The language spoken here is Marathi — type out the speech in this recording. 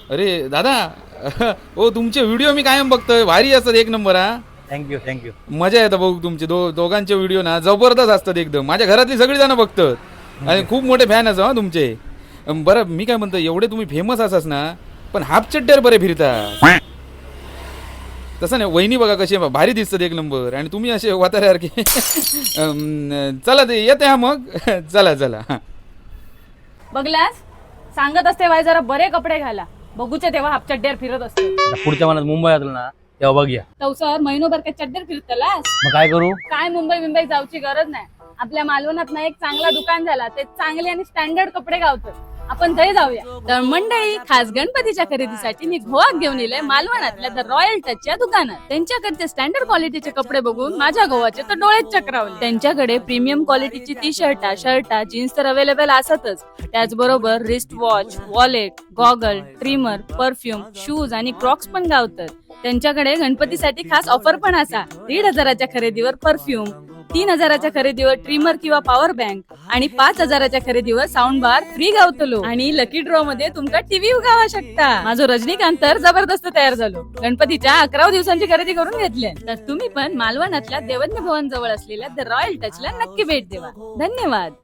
अरे दादा हो तुमचे व्हिडिओ मी कायम बघतोय, भारी असतात एक नंबर हा. थँक्यू. मजा येतं बघू तुमचे दोघांचे व्हिडिओ ना जबरदस्त असतात एकदम. माझ्या घरातली सगळी जण बघतात आणि खूप मोठे फॅन असं हा तुमचे. बरं मी काय म्हणतो, एवढे तुम्ही फेमस असाच ना, पण हाफ चड्ड्यावर बरे फिरता तसं नाही. वहिनी बघा कशी भारी दिसतात एक नंबर, आणि तुम्ही असे वाताऱ्यासारखे. चला ते येते हा मग. चला चला. बघलास, सांगत असते बाई जरा बरे कपडे घाला. बघूचे तेव्हा हाफ चड्ड्यावर फिरत असते. आता पुढच्या महिन्यात मुंबई येतो ना, तेव्हा बघूया. तवसर महिनोभर काय चड्ड्यावर फिरतलास? मग काय करू? काय मुंबई जाऊची गरज नाही. आपल्या मालवणात ना एक चांगला दुकान झाला, ते चांगले आणि स्टँडर्ड कपडे गावतात. आपण ते जाऊया. तर मंडळी, खास गणपतीच्या खरेदीसाठी मी गोवात घेऊन येले मालवणातल्या द रॉयल टचच्या दुकानात. त्यांच्याकडचे स्टँडर्ड क्वालिटीचे कपडे बघून माझ्या गोवाचे तर डोळेच चक्रावले. त्यांच्याकडे प्रीमियम क्वालिटीची टी शर्टा जीन्स तर अवेलेबल असतच. त्याचबरोबर wrist watch, wallet, goggle, trimmer, perfume, shoes आणि क्रॉक्स पण गावतात. त्यांच्याकडे गणपतीसाठी खास ऑफर पण असा. 1,500च्या खरेदीवर परफ्यूम, 3,000च्या खरेदीवर ट्रिमर किंवा पॉवर बँक आणि 5,000च्या खरेदीवर साऊंड बार फ्री गावतलो. आणि लकी ड्रॉ मध्ये तुमका टीव्ही गावा शकता. माझं रजनीकांत तर जबरदस्त तयार झालो. गणपतीच्या 11 दिवसांची खरेदी करून घेतली. तर तुम्ही पण मालवणातल्या देवज्ञ भवन जवळ असलेल्या द रॉयल टचला नक्की भेट देवा. धन्यवाद.